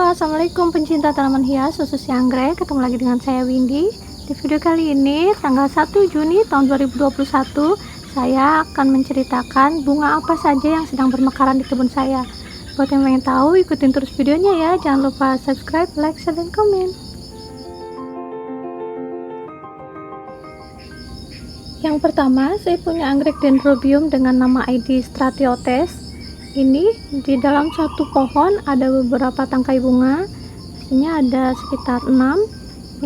Halo, assalamualaikum pencinta tanaman hias khususnya anggrek. Ketemu lagi dengan saya Windy. Di video kali ini tanggal 1 Juni tahun 2021, saya akan menceritakan bunga apa saja yang sedang bermekaran di kebun saya. Buat yang pengen tahu, ikutin terus videonya ya. Jangan lupa subscribe, like, share, dan komen. Yang pertama, saya punya anggrek dendrobium dengan nama ID Stratiotes. Ini di dalam satu pohon ada beberapa tangkai bunga. Hasilnya ada sekitar 6.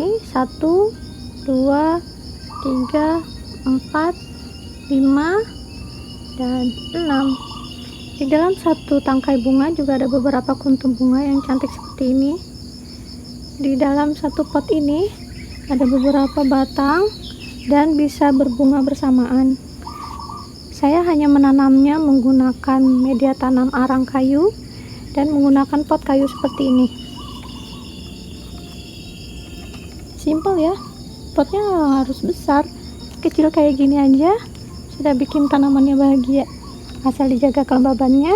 Ini 1, 2, 3, 4, 5, dan 6. Di dalam satu tangkai bunga juga ada beberapa kuntum bunga yang cantik seperti ini. Di dalam satu pot ini ada beberapa batang dan bisa berbunga bersamaan. Saya hanya menanamnya menggunakan media tanam arang kayu dan menggunakan pot kayu seperti ini. Simpel ya, potnya harus besar, kecil kayak gini aja sudah bikin tanamannya bahagia. Asal dijaga kelembabannya,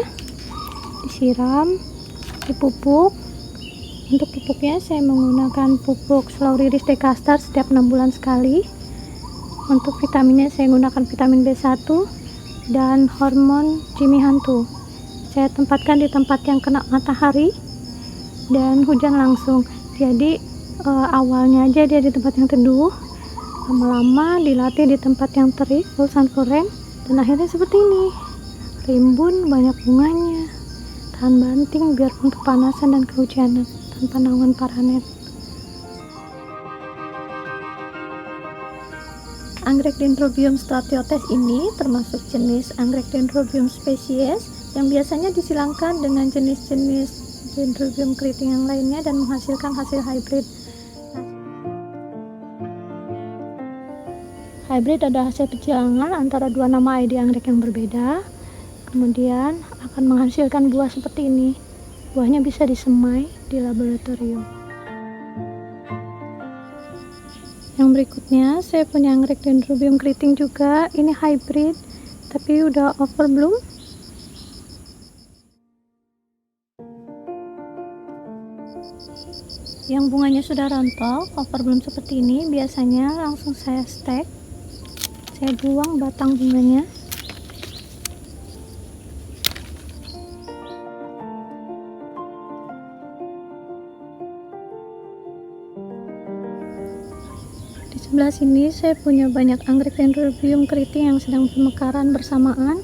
disiram, dipupuk. Untuk pupuknya saya menggunakan pupuk slow release Dekastar setiap 6 bulan sekali. Untuk vitaminnya saya gunakan vitamin B1 dan hormon Jimmy Hantu. Saya tempatkan di tempat yang kena matahari dan hujan langsung. Jadi awalnya aja dia di tempat yang teduh, lama-lama dilatih di tempat yang terik, full sun rain, dan akhirnya seperti ini. Rimbun, banyak bunganya, tahan banting biarpun kepanasan dan kehujanan, tanpa naungan paranet. Anggrek dendrobium stratiotes ini termasuk jenis anggrek dendrobium spesies yang biasanya disilangkan dengan jenis-jenis dendrobium keriting yang lainnya dan menghasilkan hasil hybrid. Hybrid adalah hasil percilangan antara dua nama ID anggrek yang berbeda, kemudian akan menghasilkan buah seperti ini. Buahnya bisa disemai di laboratorium. Yang berikutnya saya punya anggrek dendrobium keriting juga. Ini hybrid tapi udah overbloom. Yang bunganya sudah rontok, overbloom seperti ini, biasanya langsung saya stek. Saya buang batang bunganya. Di sebelah sini saya punya banyak anggrek dendrobium keriting yang sedang bermekaran bersamaan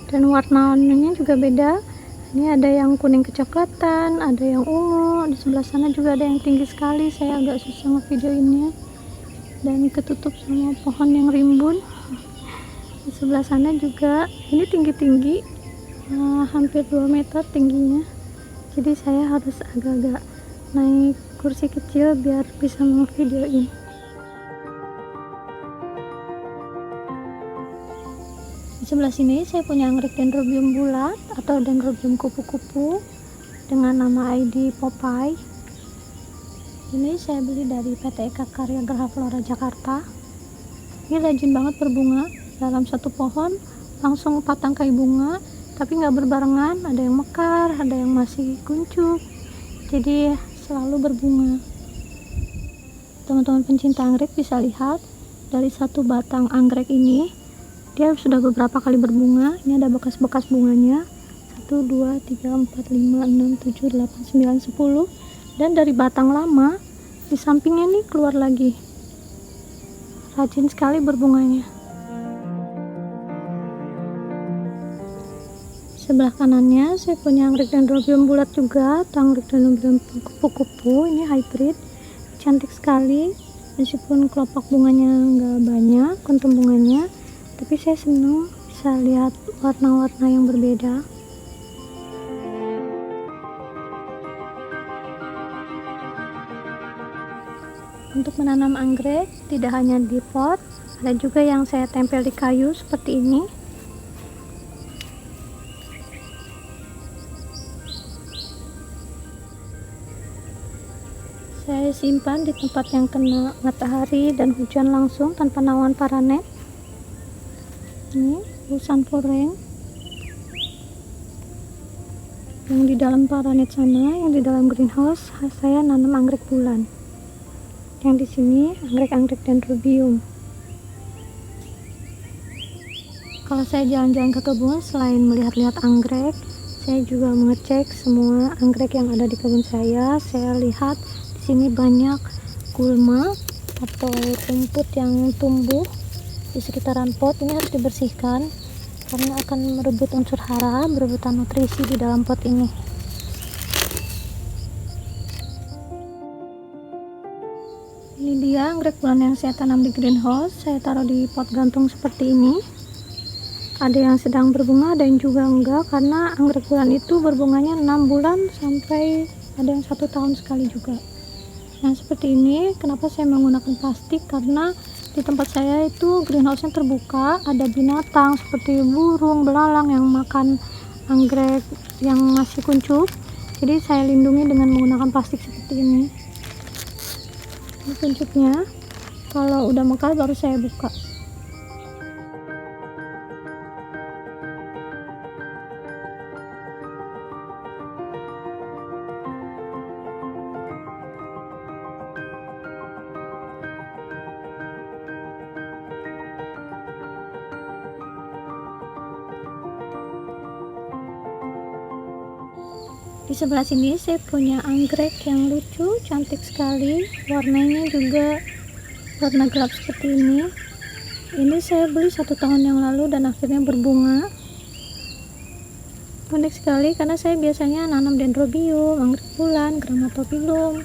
dan warnanya juga beda. Ini ada yang kuning kecoklatan, ada yang ungu, di sebelah sana juga ada yang tinggi sekali. Saya agak susah ngevideoinnya dan ketutup sama pohon yang rimbun. Di sebelah sana juga ini tinggi-tinggi, hampir 2 meter tingginya, jadi saya harus agak-agak naik kursi kecil biar bisa ngevideoin. Di sebelah sini saya punya anggrek dendrobium bulat atau dendrobium kupu-kupu dengan nama ID Popeye. Ini saya beli dari PT Eka Karya Graha Flora Jakarta. Ini rajin banget berbunga. Dalam satu pohon langsung 4 tangkai bunga, tapi nggak berbarengan, ada yang mekar, ada yang masih kuncup, jadi selalu berbunga. Teman-teman pencinta anggrek bisa lihat dari satu batang anggrek ini dia sudah beberapa kali berbunga. Ini ada bekas-bekas bunganya, 1, 2, 3, 4, 5, 6, 7, 8, 9, 10, dan dari batang lama di sampingnya nih keluar lagi. Rajin sekali berbunganya. Sebelah kanannya saya punya anggrek dendrobium bulat juga, anggrek dendrobium kupu-kupu. Ini hybrid, cantik sekali meskipun kelopak bunganya nggak banyak, kuntum bunganya, tapi saya senang bisa lihat warna-warna yang berbeda. Untuk menanam anggrek tidak hanya di pot, ada juga yang saya tempel di kayu seperti ini. Saya simpan di tempat yang kena matahari dan hujan langsung tanpa naungan paranet. Ini full sun rain. Yang di dalam paranet sana, yang di dalam greenhouse, saya nanam anggrek bulan. Yang di sini anggrek-anggrek dendrobium. Kalau saya jalan-jalan ke kebun, selain melihat-lihat anggrek, saya juga mengecek semua anggrek yang ada di kebun saya. Saya lihat di sini banyak gulma atau rumput yang tumbuh di sekitaran pot. Ini harus dibersihkan karena akan merebut unsur hara, berebutan nutrisi di dalam pot ini. Ini dia anggrek bulan yang saya tanam di greenhouse. Saya taruh di pot gantung seperti ini. Ada yang sedang berbunga, ada yang juga enggak, karena anggrek bulan itu berbunganya 6 bulan sampai ada yang 1 tahun sekali juga. Nah seperti ini. Kenapa saya menggunakan plastik? Karena di tempat saya itu greenhouse-nya terbuka, ada binatang seperti burung, belalang yang makan anggrek yang masih kuncup. Jadi saya lindungi dengan menggunakan plastik seperti ini. Ini kuncupnya. Kalau udah mekar baru saya buka. Di sebelah sini saya punya anggrek yang lucu, cantik sekali. Warnanya juga warna gelap seperti ini. Ini saya beli 1 tahun yang lalu dan akhirnya berbunga. Unik sekali karena saya biasanya nanam dendrobium, anggrek bulan, grammatophyllum,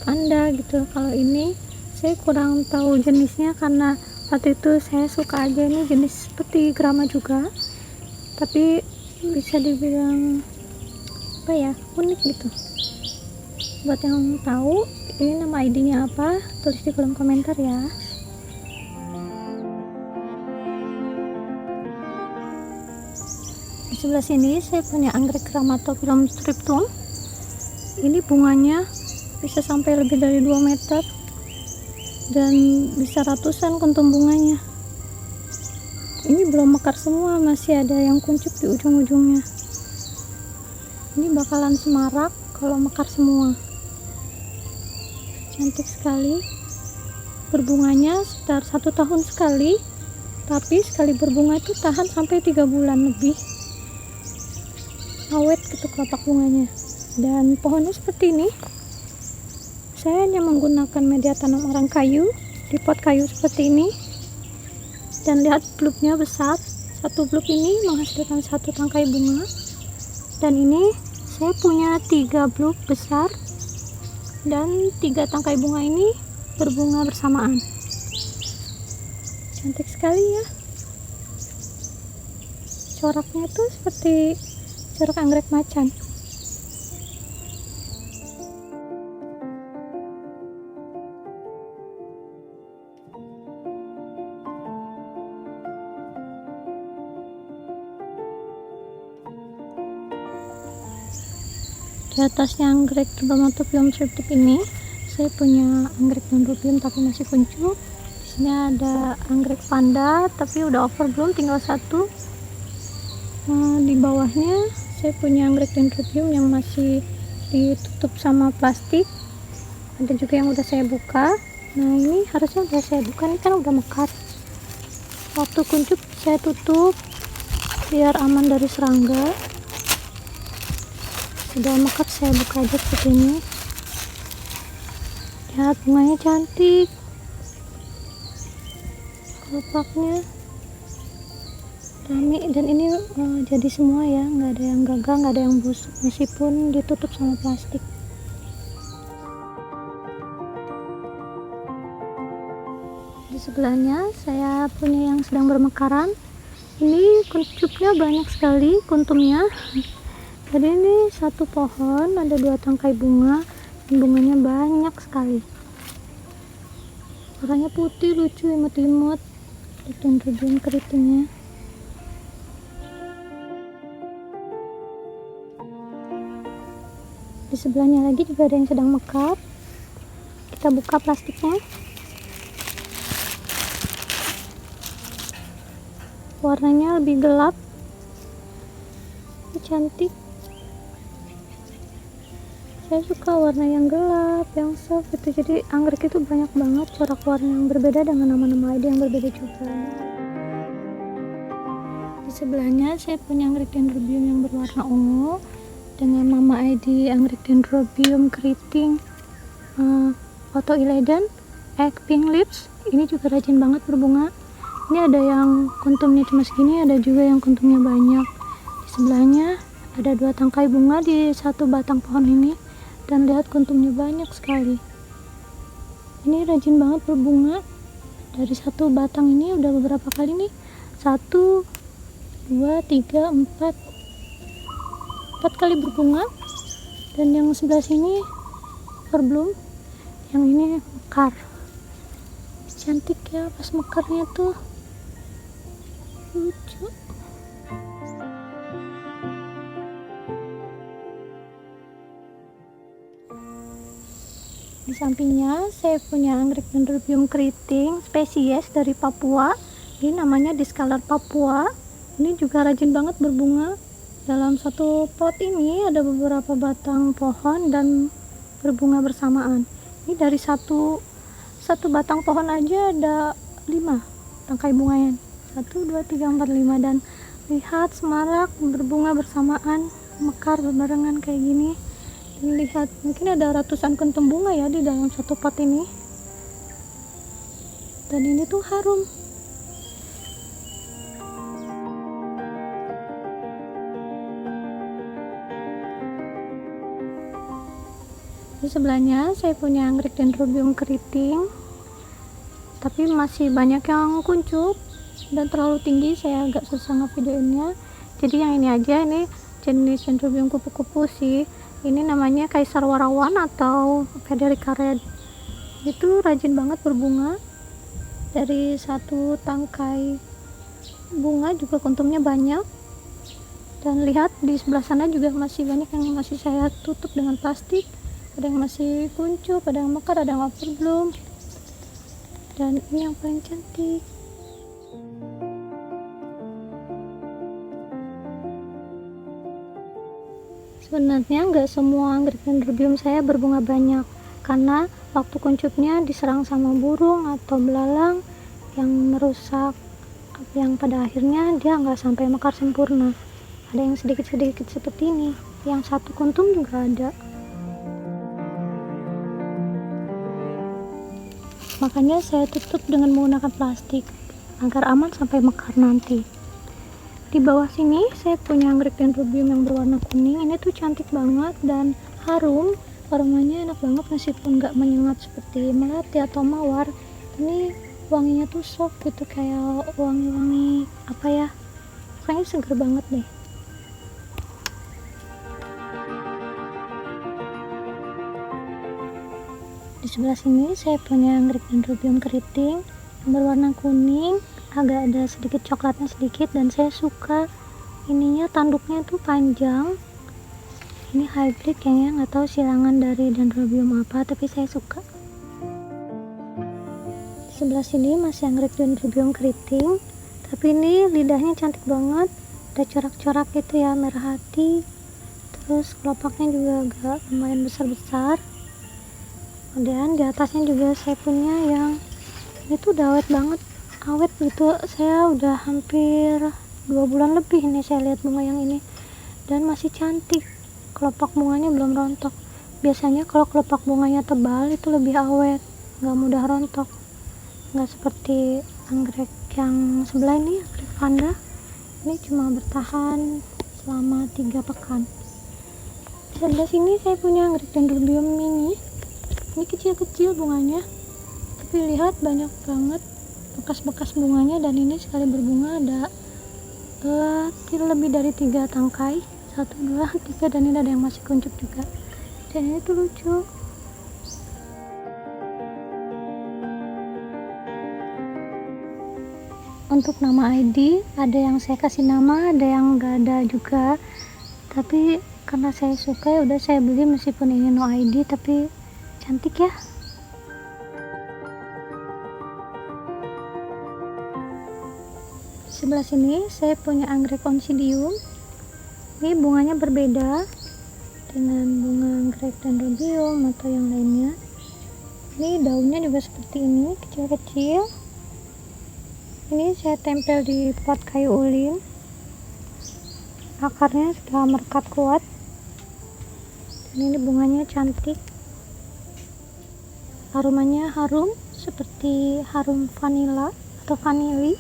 panda gitu. Kalau ini saya kurang tahu jenisnya karena waktu itu saya suka aja, ini jenis seperti grama juga. Tapi bisa dibilang unik gitu. Buat yang tahu ini nama ID-nya apa, tulis di kolom komentar ya. Di sebelah sini saya punya anggrek Grammatophyllum striptum. Ini bunganya bisa sampai lebih dari 2 meter dan bisa ratusan kuntum bunganya. Ini belum mekar semua, masih ada yang kuncup di ujung-ujungnya. Ini bakalan semarak kalau mekar semua. Cantik sekali. Berbunganya sekitar 1 tahun sekali, tapi sekali berbunga itu tahan sampai 3 bulan lebih. Awet gitu kelopak bunganya. Dan pohonnya seperti ini. Saya hanya menggunakan media tanam arang kayu di pot kayu seperti ini. Dan lihat bulbnya besar. Satu bulb ini menghasilkan 1 tangkai bunga. Dan ini saya punya 3 bulb besar dan 3 tangkai bunga ini berbunga bersamaan. Cantik sekali ya. Coraknya itu seperti corak anggrek macan. Di atasnya anggrek Grammatophyllum striptum ini saya punya anggrek dendrobium tapi masih kuncup. Di sini ada anggrek panda tapi udah over bloom, tinggal 1. Di bawahnya saya punya anggrek dendrobium yang masih ditutup sama plastik. Ada juga yang udah saya buka. Nah ini harusnya udah saya buka, ini kan udah mekar. Waktu kuncup saya tutup biar aman dari serangga. Udah mekar saya buka aja seperti ini. Lihat bunganya cantik, kelopaknya rame, dan ini jadi semua ya, nggak ada yang gagal, nggak ada yang busuk meskipun ditutup sama plastik. Di sebelahnya saya punya yang sedang bermekaran. Ini kuncupnya banyak sekali, kuntumnya. Jadi ini 1 pohon ada 2 tangkai bunga, dan bunganya banyak sekali. Warnanya putih, lucu, imut-imut. Dendrobium keritingnya. Di sebelahnya lagi juga ada yang sedang mekar. Kita buka plastiknya. Warnanya lebih gelap. Ini cantik. Saya suka warna yang gelap, yang soft gitu. Jadi anggrek itu banyak banget corak warna yang berbeda dengan nama-nama ID yang berbeda juga. Di sebelahnya saya punya anggrek dendrobium yang berwarna ungu dengan nama ID anggrek dendrobium keriting Auto Eden Egg Pink Lips. Ini juga rajin banget berbunga. Ini ada yang kuntumnya cuma segini, ada juga yang kuntumnya banyak. Di sebelahnya ada 2 tangkai bunga di satu batang pohon ini, dan lihat kuntumnya banyak sekali. Ini rajin banget berbunga. Dari satu batang ini udah beberapa kali nih, 1, 2, 3, 4 kali berbunga. Dan yang sebelah sini overbloom, yang ini mekar. Cantik ya pas mekarnya tuh, lucu. Di sampingnya saya punya anggrek dendrobium keriting spesies dari Papua. Ini namanya Discolor Papua. Ini juga rajin banget berbunga. Dalam satu pot ini ada beberapa batang pohon dan berbunga bersamaan. Ini dari satu batang pohon aja ada 5 tangkai bunganya. 1, 2, 3, 4, 5. Dan lihat semarak berbunga bersamaan, mekar berbarengan kayak gini. Dan lihat, mungkin ada ratusan kuntum bunga ya di dalam satu pot ini. Dan ini tuh harum. Di sebelahnya saya punya anggrek dendrobium keriting, tapi masih banyak yang kuncup dan terlalu tinggi, saya agak susah ngevideoinnya. Jadi yang ini aja, ini jenis dendrobium kupu-kupu sih. Ini namanya Kaisar Warawan atau Frederica Red. Itu rajin banget berbunga. Dari satu tangkai bunga juga kuntumnya banyak. Dan lihat di sebelah sana juga masih banyak yang masih saya tutup dengan plastik. Ada yang masih kuncup, ada yang mekar, ada yang overbloom. Dan ini yang paling cantik. Sebenarnya nggak semua anggrek dendrobium saya berbunga banyak, karena waktu kuncupnya diserang sama burung atau belalang yang merusak, yang pada akhirnya dia nggak sampai mekar sempurna. Ada yang sedikit-sedikit seperti ini, yang satu kuntum juga ada. Makanya saya tutup dengan menggunakan plastik agar aman sampai mekar nanti. Di bawah sini saya punya anggrek dendrobium yang berwarna kuning. Ini tuh cantik banget dan harum, aromanya enak banget meskipun nggak menyengat seperti melati atau mawar. Ini wanginya tuh soft gitu, kayak wangi-wangi apa ya, pokoknya seger banget deh. Di sebelah sini saya punya anggrek dendrobium keriting yang berwarna kuning, agak ada sedikit coklatnya sedikit, dan saya suka ininya, tanduknya tuh panjang. Ini hybrid kayaknya, nggak tahu silangan dari dendrobium apa, tapi saya suka. Di sebelah sini masih anggrek dendrobium keriting, tapi ini lidahnya cantik banget, ada corak-corak gitu ya, merah hati. Terus kelopaknya juga agak lumayan besar-besar. Kemudian di atasnya juga saya punya yang ini tuh udah awet gitu. Saya udah hampir 2 bulan lebih nih saya lihat bunga yang ini, dan masih cantik. Kelopak bunganya belum rontok. Biasanya kalau kelopak bunganya tebal itu lebih awet, nggak mudah rontok, nggak seperti anggrek yang sebelah ini, anggrek vanda. Ini cuma bertahan selama 3 pekan. Di sebelah sini saya punya anggrek dendrobium mini. Ini kecil-kecil bunganya, tapi lihat banyak banget bekas-bekas bunganya. Dan ini sekali berbunga ada lebih dari 3 tangkai, 1, 2, 3, dan ini ada yang masih kuncup juga. Dan ini tuh lucu. Untuk nama ID ada yang saya kasih nama, ada yang nggak ada juga, tapi karena saya suka ya udah saya beli meskipun ini no ID, tapi cantik ya. Sebelah sini saya punya anggrek oncidium. Ini bunganya berbeda. dengan bunga anggrek dendrobium atau yang lainnya. Ini daunnya juga seperti ini, kecil-kecil. Ini saya tempel di pot kayu ulin. Akarnya sudah merekat kuat. Dan ini bunganya cantik. Aromanya harum seperti harum vanila atau vanili.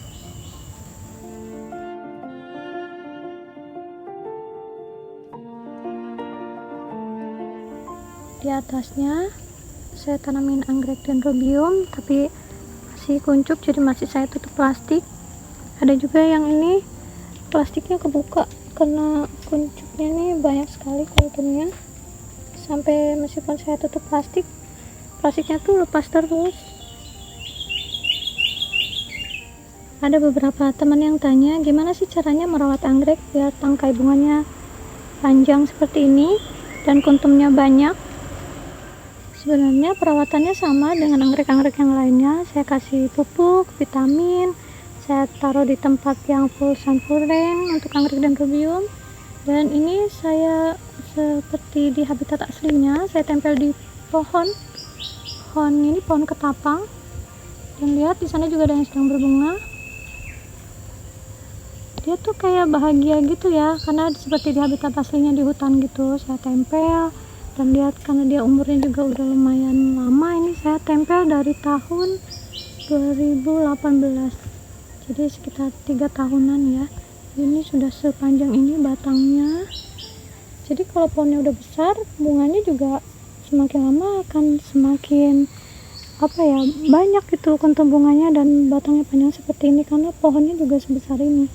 Di atasnya saya tanamin anggrek dendrobium, tapi masih kuncup, jadi masih saya tutup plastik. Ada juga yang ini plastiknya kebuka karena kuncupnya ini banyak sekali kulturnya, sampai meskipun saya tutup plastiknya tuh lepas terus. Ada beberapa teman yang tanya gimana sih caranya merawat anggrek biar tangkai bunganya panjang seperti ini dan kuntumnya banyak. Sebenarnya perawatannya sama dengan anggrek-anggrek yang lainnya. Saya kasih pupuk, vitamin, saya taruh di tempat yang full sun full rain untuk anggrek dendrobium. Dan ini saya seperti di habitat aslinya, saya tempel di pohon ini pohon ketapang. Dan lihat di sana juga ada yang sedang berbunga. Dia tuh kayak bahagia gitu ya, karena seperti di habitat aslinya di hutan gitu. Saya tempel. Dan lihat karena dia umurnya juga udah lumayan lama, ini saya tempel dari tahun 2018, jadi sekitar 3 tahunan ya. Ini sudah sepanjang ini batangnya, jadi kalau pohonnya udah besar, bunganya juga semakin lama akan semakin banyak gitu kuntum bunganya dan batangnya panjang seperti ini karena pohonnya juga sebesar ini.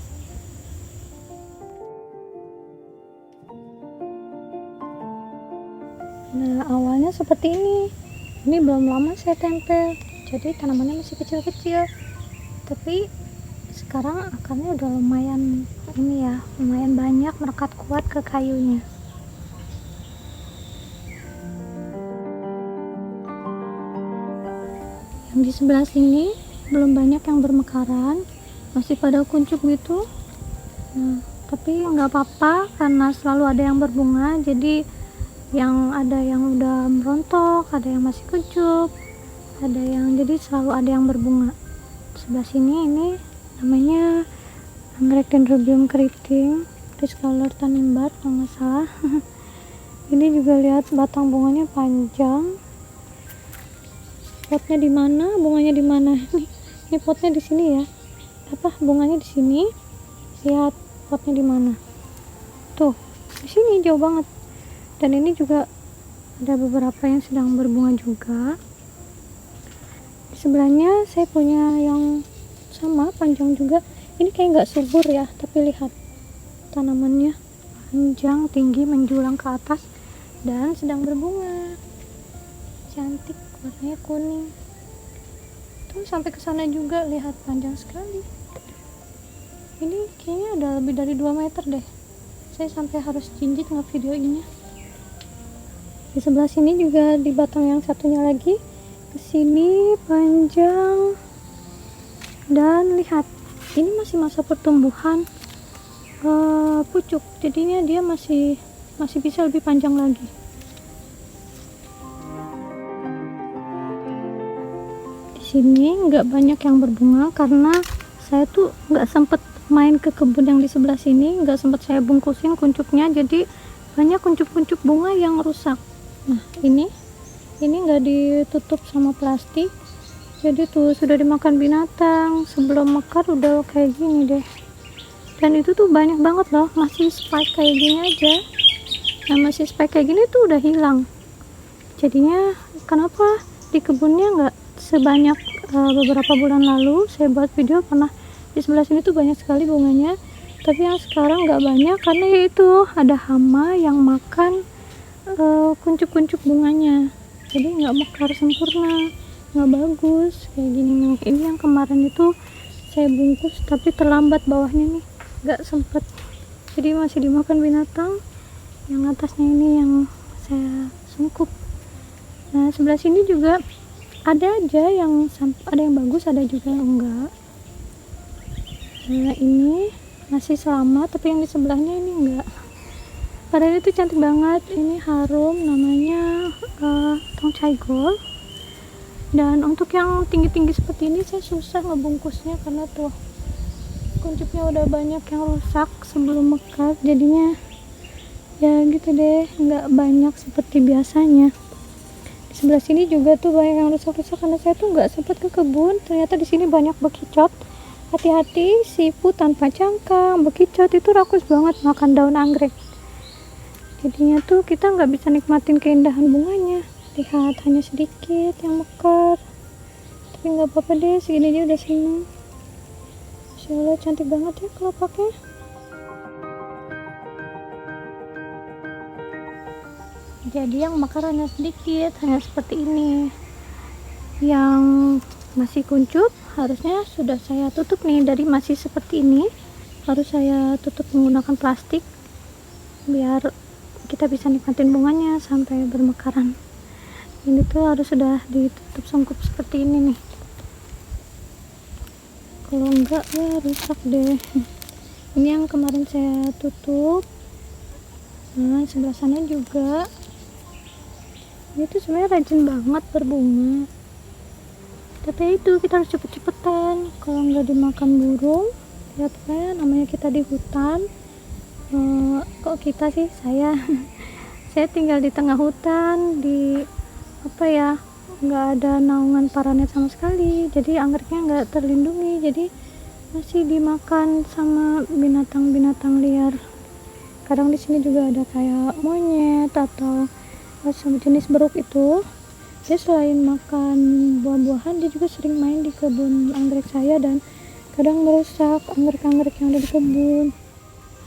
Nah, awalnya seperti ini. Ini belum lama saya tempel, jadi tanamannya masih kecil-kecil. Tapi sekarang akarnya udah lumayan lumayan banyak merekat kuat ke kayunya. Yang di sebelah sini belum banyak yang bermekaran, masih pada kuncup gitu. Nah, tapi nggak apa-apa karena selalu ada yang berbunga, jadi ada yang udah merontok, ada yang masih kuncup, jadi selalu ada yang berbunga. Sebelah sini ini namanya anggrek dendrobium keriting, Tricolor tanimbar kalau nggak salah. Ini juga lihat batang bunganya panjang. Potnya di mana, bunganya di mana? Ini potnya di sini ya. Bunganya di sini. Lihat potnya di mana? Tuh, di sini jauh banget. Dan ini juga ada beberapa yang sedang berbunga juga. Di sebelahnya saya punya yang sama panjang juga. Ini kayak nggak subur ya, tapi lihat tanamannya panjang, tinggi, menjulang ke atas dan sedang berbunga. Cantik, warnanya kuning. Tuh sampai ke sana juga, lihat panjang sekali. Ini kayaknya ada lebih dari 2 meter deh. Saya sampai harus jinjit ngevideoinnya. Di sebelah sini juga di batang yang satunya lagi ke sini panjang. Dan lihat, ini masih masa pertumbuhan pucuk, jadinya dia masih bisa lebih panjang lagi. Di sini nggak banyak yang berbunga karena saya tuh nggak sempet main ke kebun yang di sebelah sini, nggak sempet saya bungkusin kuncupnya, jadi banyak kuncup-kuncup bunga yang rusak. Nah, ini nggak ditutup sama plastik, jadi tuh sudah dimakan binatang. Sebelum mekar udah kayak gini deh. Dan itu tuh banyak banget loh, masih spike kayak gini aja. Nah, masih spike kayak gini tuh udah hilang. Jadinya kenapa di kebunnya nggak sebanyak beberapa bulan lalu saya buat video, karena di sebelah sini tuh banyak sekali bunganya. Tapi yang sekarang nggak banyak karena yaitu ada hama yang makan kuncup-kuncup bunganya, jadi nggak mekar sempurna, nggak bagus kayak gini nih. Ini yang kemarin itu saya bungkus tapi terlambat, bawahnya nih nggak sempet, jadi masih dimakan binatang. Yang atasnya ini yang saya sungkup. Nah, sebelah sini juga ada aja yang ada yang bagus, ada juga yang enggak. Nah, ini masih selamat, tapi yang di sebelahnya ini enggak. Padahal itu cantik banget, ini harum, namanya tongcai gold. Dan untuk yang tinggi-tinggi seperti ini saya susah ngebungkusnya karena tuh kuncup udah banyak yang rusak sebelum mekar, jadinya ya gitu deh, nggak banyak seperti biasanya. Di sebelah sini juga tuh banyak yang rusak-rusak karena saya tuh nggak sempat ke kebun. Ternyata di sini banyak bekicot. Hati-hati, siput tanpa cangkang. Bekicot itu rakus banget makan daun anggrek, jadinya tuh kita nggak bisa nikmatin keindahan bunganya. Lihat, hanya sedikit yang mekar, tapi nggak apa-apa deh, segini aja udah seneng. Masya Allah, cantik banget ya kelopaknya. Jadi yang mekar hanya sedikit, hanya seperti ini. Yang masih kuncup harusnya sudah saya tutup nih, dari masih seperti ini harus saya tutup menggunakan plastik biar kita bisa nikmatin bunganya sampai bermekaran. Ini tuh harus sudah ditutup sungkup seperti ini nih, kalau enggak ya rusak deh. Ini yang kemarin saya tutup. Nah, sebelah sana juga ini tuh sebenarnya rajin banget berbunga, tapi itu kita harus cepet-cepetan kalau nggak dimakan burung. Lihat ya, namanya kita di hutan. Kok kita sih, saya tinggal di tengah hutan, di apa ya, nggak ada naungan paranet sama sekali, jadi anggreknya nggak terlindungi, jadi masih dimakan sama binatang-binatang liar. Kadang di sini juga ada kayak monyet atau jenis beruk itu. Dia selain makan buah-buahan, dia juga sering main di kebun anggrek saya dan kadang merusak anggrek-anggrek yang ada di kebun.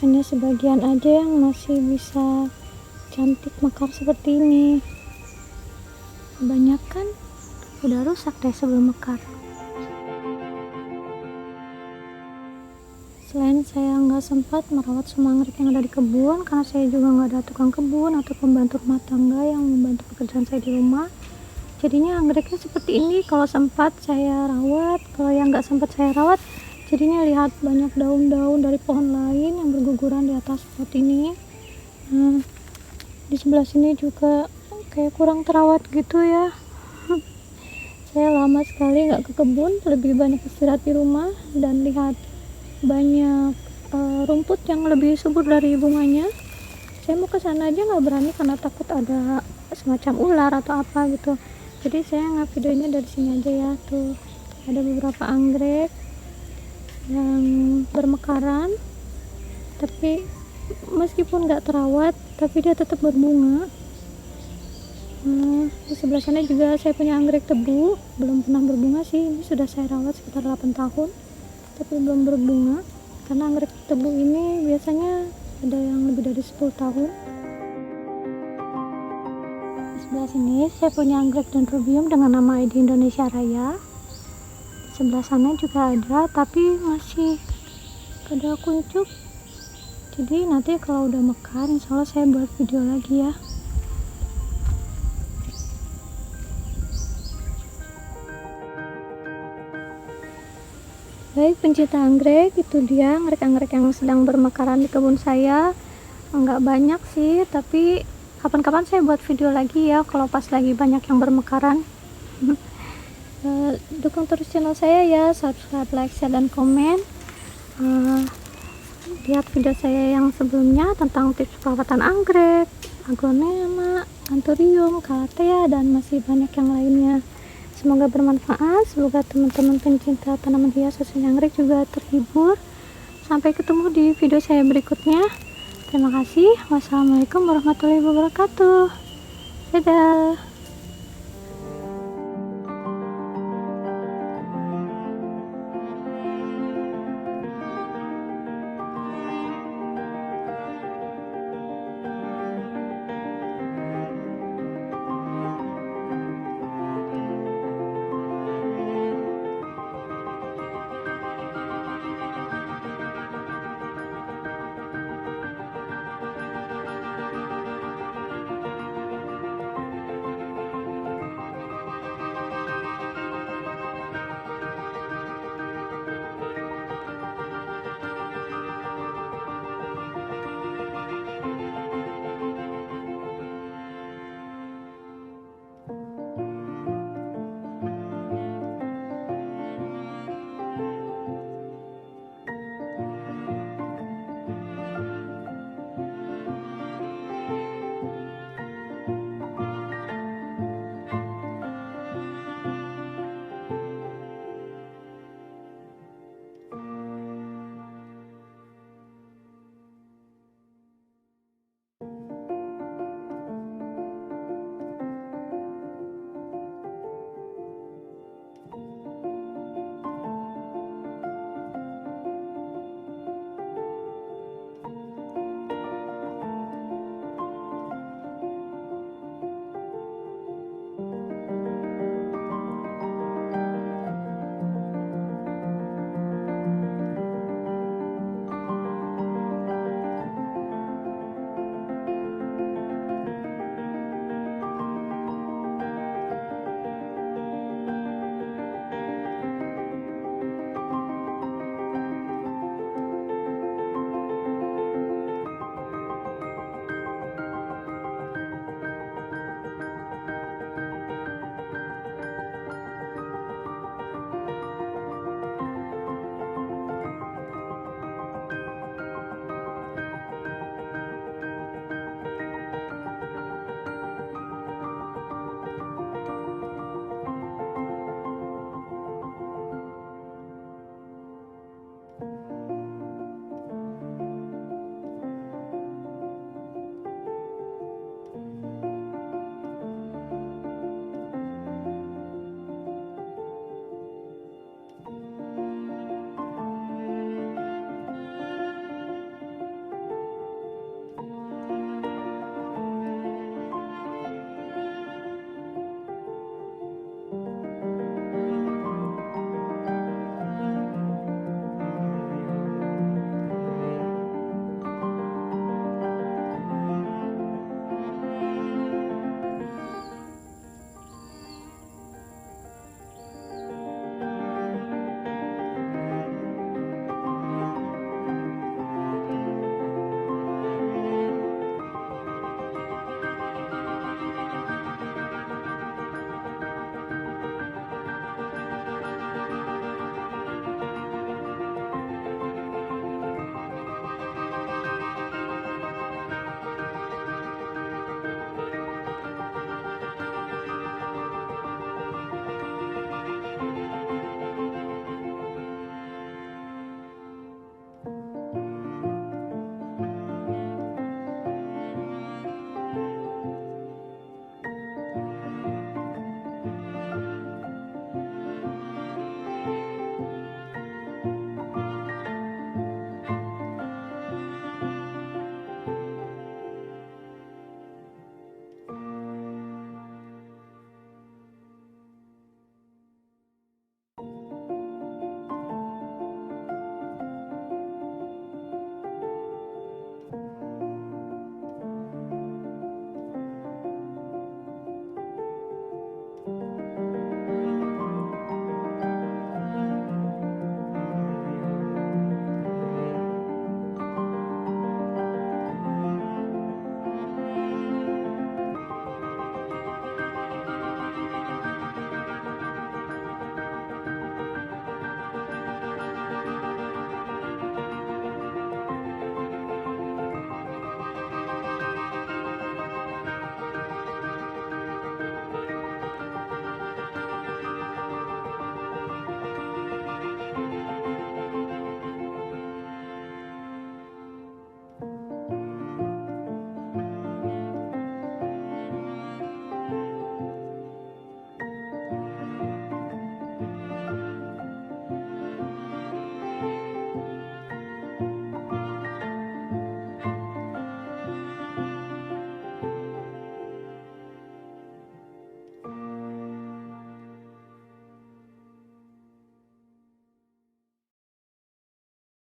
Hanya sebagian aja yang masih bisa cantik mekar seperti ini, kebanyakan udah rusak deh sebelum mekar. Selain saya nggak sempat merawat semua anggrek yang ada di kebun karena saya juga nggak ada tukang kebun atau pembantu rumah tangga yang membantu pekerjaan saya di rumah, jadinya anggreknya seperti ini. Kalau sempat saya rawat, kalau yang nggak sempat saya rawat, jadinya lihat banyak daun-daun dari pohon lain yang berguguran di atas pot ini. Nah, di sebelah sini juga kayak kurang terawat gitu ya. Saya lama sekali nggak ke kebun, lebih banyak istirahat di rumah dan lihat banyak rumput yang lebih subur dari bunganya. Saya mau ke sana aja nggak berani karena takut ada semacam ular atau apa gitu. Jadi saya nggak videonya dari sini aja ya. Tuh ada beberapa anggrek yang bermekaran, tapi meskipun nggak terawat tapi dia tetap berbunga. Di sebelah sana juga saya punya anggrek tebu, belum pernah berbunga sih. Ini sudah saya rawat sekitar 8 tahun tapi belum berbunga, karena anggrek tebu ini biasanya ada yang lebih dari 10 tahun. Di sebelah sini saya punya anggrek dendrobium dengan nama ID Indonesia Raya. Di sebelah sana juga ada, tapi masih ada kuncup. Jadi nanti kalau udah mekar, insya Allah saya buat video lagi ya. Baik pencinta anggrek, itu dia anggrek-anggrek yang sedang bermekaran di kebun saya. Enggak banyak sih, tapi kapan-kapan saya buat video lagi ya kalau pas lagi banyak yang bermekaran. Dukung terus channel saya ya, subscribe, like, share, dan komen. Lihat video saya yang sebelumnya tentang tips perawatan anggrek, aglonema, anthurium, calathea, dan masih banyak yang lainnya. Semoga bermanfaat, semoga teman-teman pencinta tanaman hias khususnya anggrek juga terhibur. Sampai ketemu di video saya berikutnya. Terima kasih. Wassalamualaikum warahmatullahi wabarakatuh. Dadah.